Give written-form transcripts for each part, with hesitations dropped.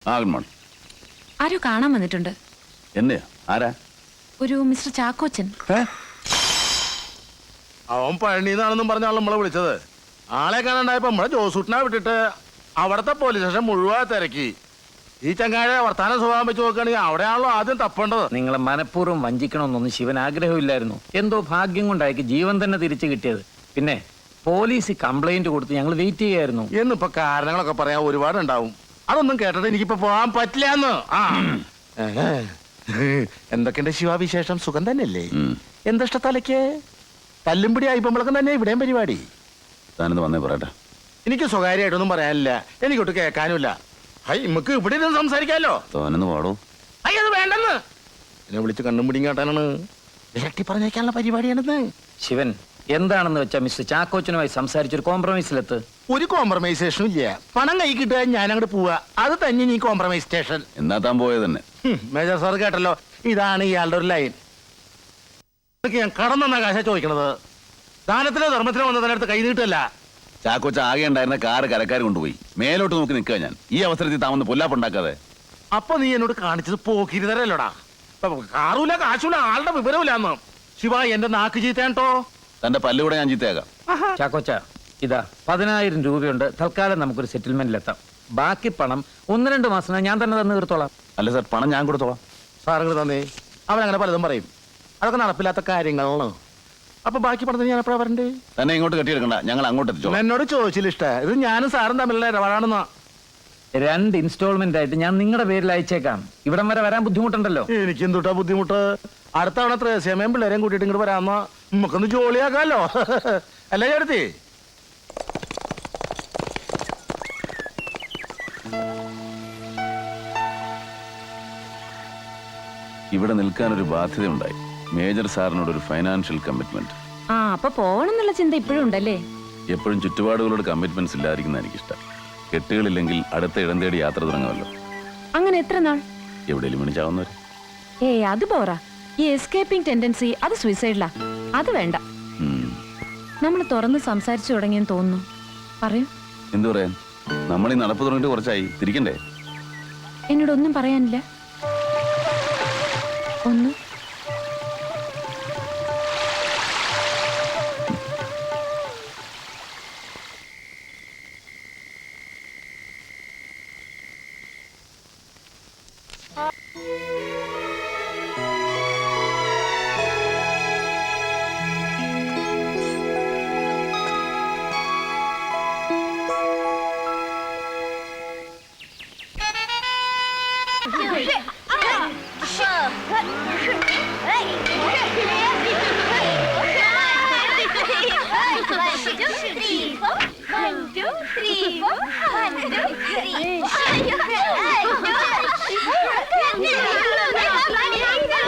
Good morning. ആരോ കാണാൻ വന്നിട്ടുണ്ട്. എന്നെയാ? ആരാ? ഒരു മിസ്റ്റർ ചാക്കോച്ചൻ. അവൻ പഴനിന്നാണെന്നും പറഞ്ഞ ആൾ നമ്മളെ വിളിച്ചത്. ആളെ കാണാണ്ടായപ്പോ നമ്മളെ ജോസൂട്ടിനെ വിട്ടിട്ട് അവിടത്തെ പോലീസ് സ്റ്റേഷൻ മുഴുവൻ തിരക്കി. ഈ ചങ്ങാഴ വർത്താനം സ്വഭാവം വെച്ച് നോക്കുകയാണെങ്കിൽ അവിടെയാണല്ലോ ആദ്യം തപ്പേണ്ടത്. നിങ്ങളെ മനഃപൂർവ്വം വഞ്ചിക്കണമെന്നൊന്നും ശിവൻ ആഗ്രഹമില്ലായിരുന്നു. എന്തോ ഭാഗ്യം കൊണ്ടായിരിക്കും ജീവൻ തന്നെ തിരിച്ചു കിട്ടിയത്. പിന്നെ പോലീസ് കംപ്ലൈന്റ് കൊടുത്ത് ഞങ്ങൾ വെയിറ്റ് ചെയ്യായിരുന്നു. എന്നിപ്പോ കാരണങ്ങളൊക്കെ പറയാൻ ഒരുപാടുണ്ടാവും. അതൊന്നും കേട്ടിട്ട് എനിക്കിപ്പോ പോകാൻ പറ്റില്ലാന്ന്. എന്തൊക്കെയുണ്ട് ശിവാവിശേഷം? സുഖം തന്നെയല്ലേ? എന്തിഷ്ടത്തലയ്ക്ക് തല്ലുംപിടി ആയിപ്പോഴേക്കും തന്നെ ഇവിടെയും പരിപാടി. താനെന്ന് വന്നേ പറയട്ടെ. എനിക്ക് സ്വകാര്യമായിട്ടൊന്നും പറയാനില്ല, എനിക്കൊട്ട് കേൾക്കാനുമില്ല. ഹൈ, നമുക്ക് ഇവിടെ ഇരുന്ന് സംസാരിക്കാമല്ലോ. തോനെന്ന് പാടൂ. ഹൈ, അത് വേണ്ടെന്ന്. എന്നെ വിളിച്ച് കണ്ണും പിടിയും കാട്ടാനാണ്. ഇരട്ടി പറഞ്ഞേക്കാനുള്ള പരിപാടിയാണെന്ന്. ശിവൻ എന്താണെന്ന് വെച്ചാൽ മിസ്റ്റർ ചാക്കോച്ചനുമായി സംസാരിച്ചൊരു കോംപ്രമൈസിലെത്ത്. ഒരു കോംപ്രമൈസേഷനും ഇല്ല. പണം കൈ കിട്ടുക, ഞാൻ അങ്ങോട്ട് പോവാ. അത് തന്നെ നീ കോംപ്രമൈസ് സ്റ്റേഷൻ. എന്നാ താൻ പോയത് തന്നെ. മേജർ സാർ കേട്ടല്ലോ, ഇതാണ് ഇയാളുടെ ഒരു ലൈൻ. ഞാൻ കടന്നെന്ന കാശ ചോദിക്കണത്. ദാനത്തിനോ ധർമ്മത്തിനോ വന്നതിനടുത്ത് കൈ നീട്ടല്ല. ചാക്കോച്ച ആകെ ഉണ്ടായിരുന്ന കാറ് കരക്കാർ കൊണ്ടുപോയി. മേലോട്ട് നോക്കി നിൽക്കുക ഞാൻ. ഈ അവസരത്തിൽ താമന്ന് പൊല്ലാപ്പുണ്ടാക്കാതെ. അപ്പൊ നീ എന്നോട് കാണിച്ചത് പോക്കിരുതരല്ലോടാ. കാറൂല, കാശൂല, ആളുടെ വിവരമില്ലാന്ന്. ശിവ, എന്റെ നാക്ക് ചീത്തേട്ടോ. തന്റെ പല്ലുകൂടെ ഞാൻ ചീത്തയാകാം. ചാക്കോച്ച, ഇതാ 10,000 രൂപയുണ്ട്. തൽക്കാലം നമുക്കൊരു സെറ്റിൽമെന്റിലെത്താം. ബാക്കി പണം 1-2 മാസം ഞാൻ തന്നെ തന്നു തീർത്തോളാം. അല്ല സാർ, പണം ഞാൻ കൊടുത്തോളാം. സാറങ്ങൾ തന്നേ. അവനങ്ങനെ പലതും പറയും. അതൊക്കെ നടപ്പില്ലാത്ത കാര്യങ്ങളാണ്. അപ്പൊ ബാക്കി പണത്തിന് ഞാൻ എപ്പോഴാ വരണ്ടേ? തന്നെ ഇങ്ങോട്ട് കെട്ടിയെടുക്കണ്ട, ഞങ്ങൾ അങ്ങോട്ട് എത്തിച്ചോളാം. എന്നോട് ചോദിച്ചില്ല. ഇഷ്ട ഇത് ഞാനും സാറും തമ്മിലുള്ള ഇടപാടാണെന്നാ. 2 ഇൻസ്റ്റാൾമെന്റ് ആയിട്ട് ഞാൻ നിങ്ങളുടെ പേരിൽ അയച്ചേക്കാം. ഇവിടം വരെ വരാൻ ബുദ്ധിമുട്ടുണ്ടല്ലോ. എനിക്ക് എന്തുട്ടാ ബുദ്ധിമുട്ട്? അടുത്ത തവണ ത്രേസ്യമയും പിള്ളേരെയും കൂട്ടിയിട്ട് ഇങ്ങോട്ട് വരാമെന്നാ. നമുക്കൊന്ന് ജോളിയാക്കാലോ. അല്ലേ ചേർത്തി? ഇവിടെ നിൽക്കാൻ ഒരു ബാധ്യതയുണ്ടായി. മേജർ സാറിനോട് ഒരു ഫൈനാൻഷ്യൽ കമ്മിറ്റ്മെന്റ്. അപ്പൊ പോകണമെന്നുള്ള ചിന്ത ഇപ്പോഴും ഉണ്ടല്ലേ? എപ്പോഴും ചുറ്റുപാടുകളോട് കമ്മിറ്റ്മെന്റ്സ് ഇല്ലായിരിക്കുന്ന എനിക്കിഷ്ടം. കെട്ടുകളില്ലെങ്കിൽ അടുത്ത ഇടം തേടി യാത്ര തുടങ്ങുമല്ലോ. അങ്ങനെ എത്ര നാൾ? എവിടെയും വിളിച്ചാവുന്നവര്. അത് പോരാ. ഈ എസ്കേപ്പിംഗ് ടെൻഡൻസി, അത് സൂയിസൈഡിലാ. അത് വേണ്ട. നമ്മൾ തുറന്ന് സംസാരിച്ചു തുടങ്ങിയെന്ന് തോന്നുന്നു. പറയൂ. എന്തു പറയാൻ? നമ്മൾ ഈ നടപ്പ് തുടങ്ങിയിട്ട് കുറച്ചായി. തിരിക്കണ്ടേ? എന്നോടൊന്നും പറയാനില്ല? ഒന്നും?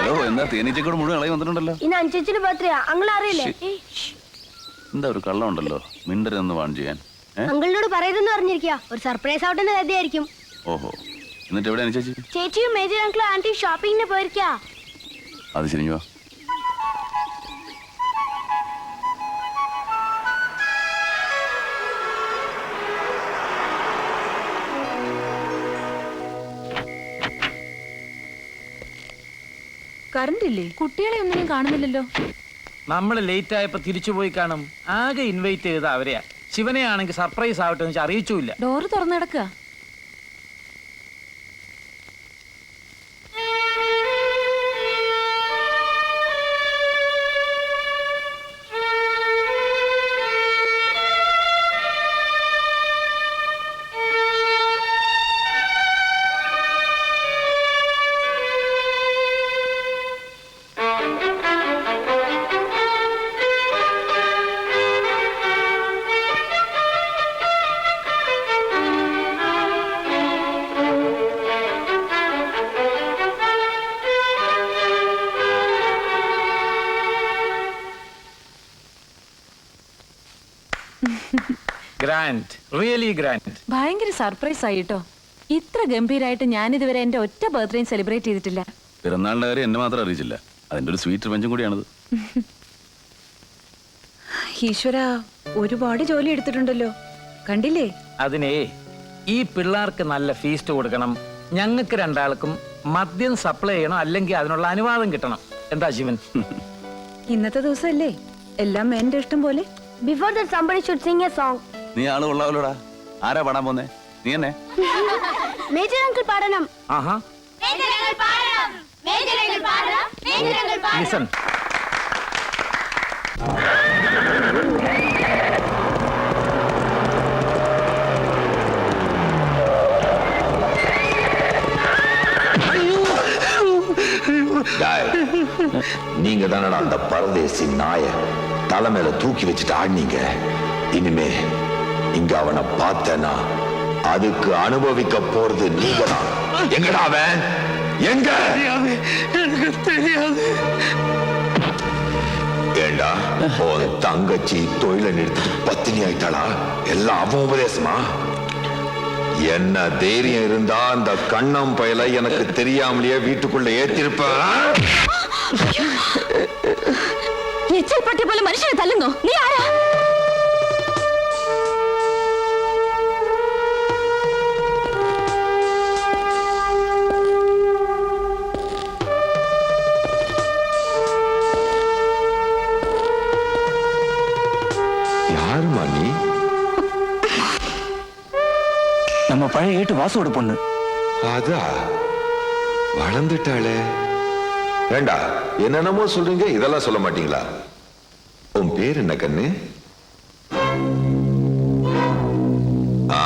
ഹലോ, എന്താ തേനീച്ചക്കൂട് മുഴുവൻ ഇളകി വന്നിട്ടുണ്ടല്ലോ. എന്താ ഒരു കള്ളമുണ്ടല്ലോ, മിണ്ടരെന്ന് വാൺ ചെയ്യാൻ. അങ്കിളിനോട് പറയരുതെന്ന് പറഞ്ഞിരിക്കുക. ഒരു സർപ്രൈസ് ആവട്ടെന്ന് കരുതിയായിരിക്കും. ഓഹോ, എന്നിട്ട് എവിടെയാണ് ചേച്ചി? ചേച്ചിയും മേജർ അങ്കിളും ആന്റി ഷോപ്പിങ്ങിന് പോയിരിക്കാ. അത് ശരി. വാ. കറണ്ട് ഇല്ലേ? കുട്ടികളെ ഒന്നിനും കാണുന്നില്ലല്ലോ. നമ്മൾ ലേറ്റ് ആയപ്പോ തിരിച്ചുപോയി കാണും. ആകെ ഇൻവൈറ്റ് ചെയ്ത അവരെയാ. ശിവനെ ആണെങ്കിൽ സർപ്രൈസ് ആവട്ടെ എന്ന് അറിയിച്ചില്ല. ഡോറ് തുറന്നു കിടക്കുക. Grand, really grand. ഭയങ്കര സർപ്രൈസ് ആയിട്ടോ. ഇത്ര ഗംഭീരായിട്ട് ഞാനിതുവരെ എന്റെ ഒറ്റ ബർത്ത്ഡേ സെലിബ്രേറ്റ് ചെയ്തിട്ടില്ല. പിറന്നാളിന്റെ കാര്യം എന്നെ മാത്രം അറിയിച്ചില്ല. അതിന്റെ ഒരു സ്വീറ്റ് റിവെഞ്ചും കൂടിയാണത്. ഈശ്വര, ഒരുപാട് ജോലി എടുത്തിട്ടുണ്ടല്ലോ, കണ്ടില്ലേ? അതിനെ ഈ പിള്ളേർക്ക് നല്ല ഫീസ്റ്റ് കൊടുക്കണം, ഞങ്ങൾക്ക് രണ്ടാൾക്കും മദ്യം സപ്ലൈ ചെയ്യണം, അല്ലെങ്കിൽ അതിനുള്ള അനുവാദം കിട്ടണം. എന്താ ശിവൻ? ഇന്നത്തെ ദിവസമല്ലേ, എല്ലാം എന്റെ ഇഷ്ടം പോലെ. Before that, somebody should sing a song. നീ ആള് കൊള്ളാവല്ലോടാ. ആരാ പാടാൻ പോന്നെ? നീ എന്നെ Major uncle പാടണം. ആഹാ, Major uncle പാടണം. Major uncle പാടണം. Major uncle പാടണം. ലിസൺ. நீங்க தானடா அந்த பரதேசி நாய தலைமையில தூக்கி வச்சுட்டு ஆடினீங்க. இனிமே இங்க அவனை பார்த்தனா அதுக்கு அனுபவிக்க போறது நீங்க தான். எங்கடா அவன்? எங்க? எனக்கு தெரியாது. ஏண்டா உன் தங்கச்சி தொழிலை நிறுத்திட்டு பத்தினி ஆயிட்டாளா? எல்லாம் அவன் உபதேசமா? என்ன தைரியம் இருந்தா அந்த கண்ணம் பயல எனக்கு தெரியாமலேயே வீட்டுக்குள்ள ஏத்திருப்ப. എച്ചൽ പട്ടി പോലെ മനുഷ്യനെ തല്ലുന്നു. നീ ആരാ? யாருமா நீ? நம்ம பழைய ஏட்டு வாசுவோட பொண்ணு. அதா வளர்ந்துட்டாளே. ஏண்டா என்னென்னமோ சொல்றீங்க, இதெல்லாம் சொல்ல மாட்டீங்களா? உன் பேர் என்ன கண்ணு? ஆ.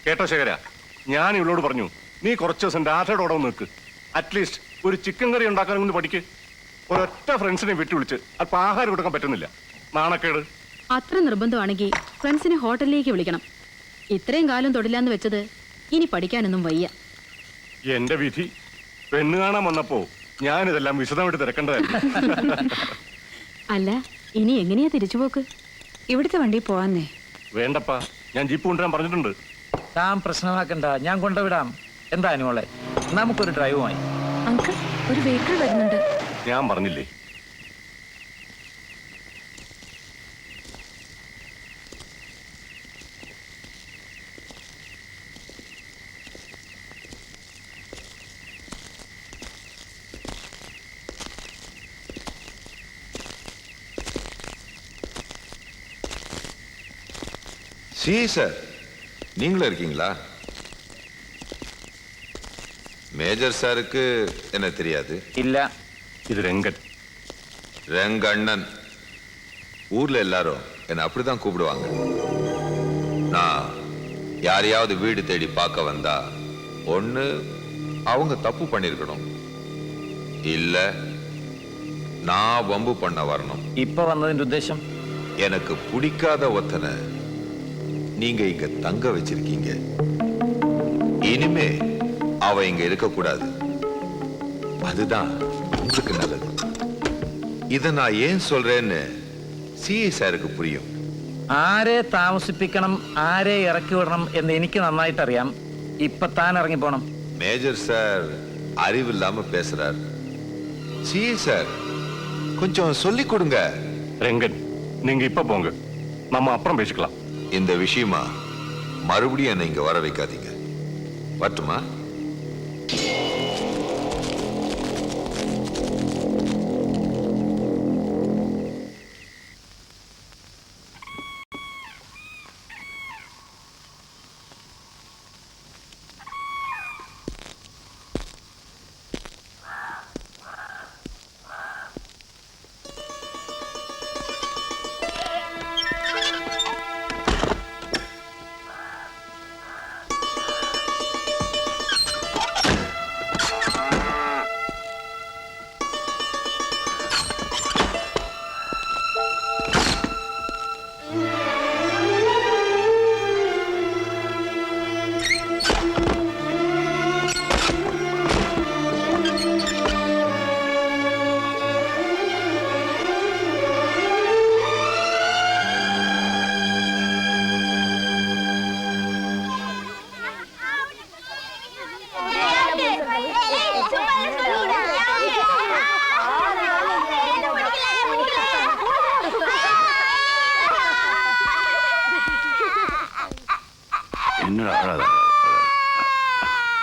കേട്ടോ ശേഖര, ഞാൻ ഇവളോട് പറഞ്ഞു നീ കുറച്ച് ദിവസം രാധയുടെ ഓടെ നിൽക്ക്. അറ്റ്ലീസ്റ്റ് ഒരു ചിക്കൻ കറി ഉണ്ടാക്കാൻ ഒന്ന് പഠിക്ക്. ഒരൊറ്റ ഫ്രണ്ട്സിനെ വിട്ടുവിളിച്ച് അല്പം ആഹാരം കൊടുക്കാൻ പറ്റുന്നില്ല. നാണക്കേട്. അത്ര നിർബന്ധമാണെങ്കിൽ ഫ്രണ്ട്സിനെ ഹോട്ടലിലേക്ക് വിളിക്കണം. ഇത്രയും കാലം തൊടില്ലാന്ന് വെച്ചത് ഇനി പഠിക്കാനൊന്നും വയ്യ. എന്റെ വിധി, പെണ്ണ് കാണാൻ വന്നപ്പോ ഞാനിതെല്ലാം വിശദമായിട്ട് തിരക്കേണ്ടതായിരുന്നു. അല്ല, ഇനി എങ്ങനെയാ തിരിച്ചുപോക്ക്? ഇവിടുത്തെ വണ്ടി പോവാന്നേ. വേണ്ടപ്പാ, ഞാൻ ജീപ്പ് കൊണ്ടുവരാൻ പറഞ്ഞിട്ടുണ്ട്. താൻ പ്രശ്നമാക്കണ്ട, ഞാൻ കൊണ്ടുവിടാം. എന്താ അനുമോളെ, നമുക്കൊരു ഡ്രൈവുമായി. അങ്കിൾ, ഒരു വെഹിക്കിൾ വരുന്നുണ്ട്. ഞാൻ പറഞ്ഞില്ലേ. சி சார், நீங்களும் இருக்கீங்களா? மேஜர் சாருக்கு என்ன தெரியாது? ഇല്ല. ഇത് രംഗൻ. ரெங்கண்ணன். ஊர்ல எல்லாரும் என்ன அப்படிதான் கூப்பிடுவாங்க. நான் யாரையாவது வீடு தேடி பார்க்க வந்தா ஒண்ணு அவங்க தப்பு பண்ணிருக்கணும், இல்ல நான் வம்பு பண்ண வரணும். ഇപ്പൊ വന്നതിന്റെ ഉദ്ദേശം? எனக்கு பிடிக்காத ஒத்தனை நீங்க இங்க தங்க வச்சிருக்கீங்க. இனிமே அவ இங்க இருக்க கூடாது. அதுதான் உங்களுக்கு நல்லது. இத நான் ஏன் சொல்றேன்னு சிஐ சாருக்கு புரியும். ആരെ താമസിപ്പിക്കണം, ആരെ ഇറക്കി വിടണം എന്ന് എനിക്ക് നന്നായിട്ട് അറിയാം. ഇപ്പൊ താൻ ഇറങ്ങി പോണം. மேஜர் சார் அறிவில்லாம பேசுறார். சிஐ சார் கொஞ்சம் சொல்லி கொடுங்க. രംഗൻ, நீங்க இப்ப போங்க, நம்ம அப்புறம் பேசிக்கலாம். இந்த விஷயமா மறுபடியும் என்னை இங்க வர வைக்காதீங்க. வரட்டுமா?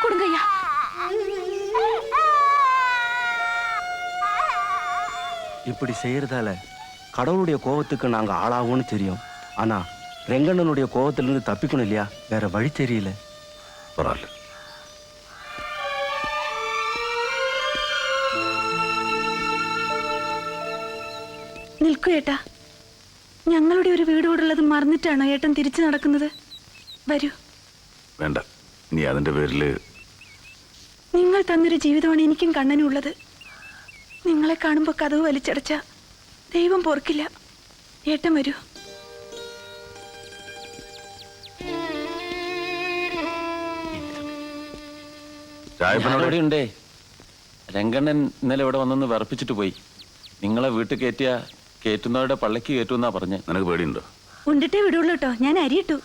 കൊടുങ്കയ്യ. இப்படி செய்யறதால கடவுளுடைய கோபத்துக்கு நாங்க ஆளாகும்னு தெரியும். ஆனா ரெங்கண்ணனுடைய கோபத்திலிருந்து தப்பிக்கணும் இல்லையா? வேற வழி தெரியல. பரவாயில்ல. നിൽക്കൂ ഏട്ടാ. ഞങ്ങളുടെ ഒരു വീടോടുള്ളത് മറന്നിട്ടാണോ ഏട്ടൻ തിരിച്ചു നടക്കുന്നത്? വരൂ. വേണ്ട, നീ അതിന്റെ പേരില് നിങ്ങൾ തന്നൊരു ജീവിതമാണ് എനിക്കും കണ്ണനും ഉള്ളത്. നിങ്ങളെ കാണുമ്പോ കതവ് വലിച്ചടച്ച ദൈവം പൊറുക്കില്ല. ഏട്ടൻ വരൂ. ചായപ്പനോട് ഉണ്ടേ. രംഗണ്ണൻ ഇന്നലെ ഇവിടെ വന്നെന്ന് വിറപ്പിച്ചിട്ട് പോയി. നിങ്ങളെ വീട്ടിൽ കയറ്റുന്നവരുടെ പള്ളിക്ക് കയറ്റുമെന്നാ പറഞ്ഞ്. നിനക്ക് പേടിയുണ്ടോ? ഉണ്ടിട്ടേ വിടുള്ളൂ കേട്ടോ. ഞാൻ അരിയിട്ടു.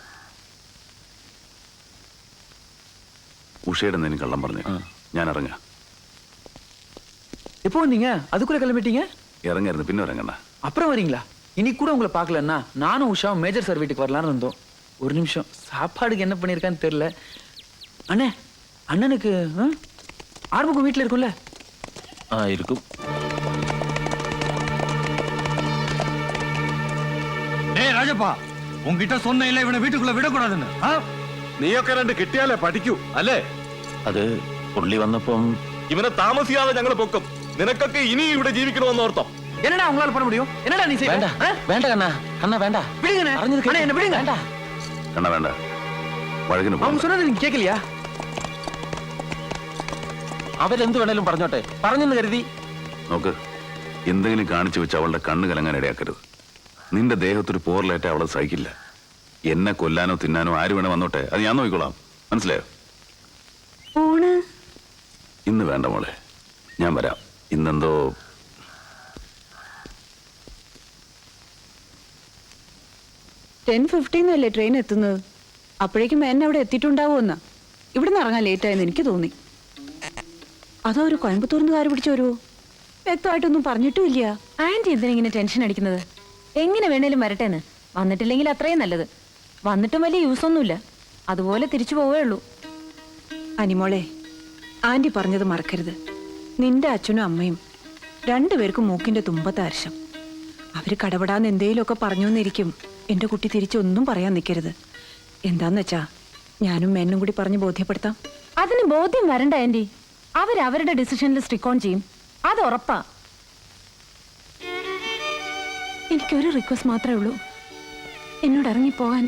ഉഷയുടെ എന്തെങ്കിലും കള്ളം പറഞ്ഞു. ഞാൻ ഇറങ്ങാം. எப்போ வந்தீங்க? அதுக்குள்ள கிளம்பிட்டீங்க? இறங்காரு பின்ன இறங்கண்ணா. அப்புறம் வரீங்களா? இன்னைக்கு கூட உங்களை பார்க்கலன்னா நானும் உஷாவும் மேஜர் சார் வீட்டுக்கு வரலான்னு இருந்தோம். ஒரு நிமிஷம், சாப்பாடுக்கு என்ன பண்ணியிருக்கான்னு தெரியல. அண்ணே, அண்ணனுக்கு ஆர்முகம் வீட்டில் இருக்கும்ல? இருக்கும். டேய் ராஜப்பா, உங்ககிட்ட சொன்ன இல்ல இவனை வீட்டுக்குள்ள விடக்கூடாதுன்னு. നീയൊക്കെ രണ്ട് കിട്ടിയാലേ പഠിക്കൂ അല്ലേ? അത് പുള്ളി വന്നപ്പം ഇവനെ താമസിയാതെ ഞങ്ങൾ പൊക്കും. നിനക്കൊക്കെ ഇനി ഇവിടെ ജീവിക്കണമെന്ന് ഓർത്തോ? என்னடா உங்களால பண்ண முடியும்? என்னடா நீ செய்ய? വേണ്ട വേണ്ട കണ്ണാ, കണ്ണാ വേണ്ട. விடுங்கண்ணே. அண்ணே என்ன விடுங்க. വേണ്ട കണ്ണ വേണ്ട, വഴകിന് அவங்க சொன்னது நீங்க கேட்கலையா? അവരെന്ത് വേണേലും പറഞ്ഞോട്ടെ, പറഞ്ഞെന്ന് കരുതി. നോക്ക്, എന്തെങ്കിലും കാണിച്ചു വെച്ച് അവളുടെ കണ്ണ് കലങ്ങാൻ ഇടയാക്കരുത്. നിന്റെ ദേഹത്തൊരു പോറലേറ്റ അവളെ സഹിക്കില്ല. എന്നെ കൊല്ലാനോ തിന്നാനോ ആര് വേണേ വന്നോട്ടെ, അത് ഞാൻ നോക്കിക്കോളാം. മനസ്സിലായോ? ഊണ് ഇന്ന് വേണ്ട മോളെ, ഞാൻ വരാം. ഇന്നെന്തോ 10:15 ട്രെയിൻ എത്തുന്നത്. അപ്പോഴേക്കും എന്നെ അവിടെ എത്തിയിട്ടുണ്ടാവുമെന്നാ. ഇവിടെ നിന്ന് ഇറങ്ങാൻ ലേറ്റായെന്ന് എനിക്ക് തോന്നി. അതോ ഒരു കോയമ്പത്തൂർന്ന് കാര് പിടിച്ചു വരുമോ? വ്യക്തമായിട്ടൊന്നും പറഞ്ഞിട്ടുമില്ല. ആന്റി എന്തിനാ ഇങ്ങനെ ടെൻഷൻ അടിക്കുന്നത്? എങ്ങനെ വേണേലും വരട്ടേന്ന്. വന്നിട്ടില്ലെങ്കിൽ അത്രയും നല്ലത്. വന്നിട്ടും വലിയ യൂസ് ഒന്നുമില്ല. അതുപോലെ തിരിച്ചു പോവേ ഉള്ളൂ. അനിമോളെ, ആന്റി പറഞ്ഞത് മറക്കരുത്. നിന്റെ അച്ഛനും അമ്മയും രണ്ടുപേർക്കും മൂക്കിന്റെ തുമ്പത്ത് അർശം. അവര് കടപെടാന്ന് എന്തേലുമൊക്കെ പറഞ്ഞുവന്നിരിക്കും. എന്റെ കുട്ടി തിരിച്ചൊന്നും പറയാൻ നിൽക്കരുത്. എന്താന്ന് വെച്ചാ ഞാനും മേനും കൂടി പറഞ്ഞ് ബോധ്യപ്പെടുത്താം. അതിന് ബോധ്യം വരണ്ട ആന്റി. അവരവരുടെ ഡിസിഷനിൽ സ്ട്രിക്ക് ഓൺ ചെയ്യും, അത് ഉറപ്പാ. എനിക്കൊരു റിക്വസ്റ്റ് മാത്രമേ ഉള്ളൂ. എന്നോട് ഇറങ്ങിപ്പോകാൻ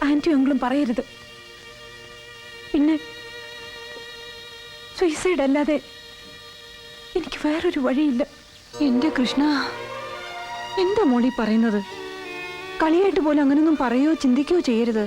ആന്റിയും അങ്കിളും പറയരുത്. പിന്നെ സൂയിസൈഡ് അല്ലാതെ എനിക്ക് വേറൊരു വഴിയില്ല. എന്റെ കൃഷ്ണ, എന്താ മോളി പറയുന്നത്? കളിയായിട്ട് പോലും അങ്ങനൊന്നും പറയുകയോ ചിന്തിക്കുകയോ ചെയ്യരുത്.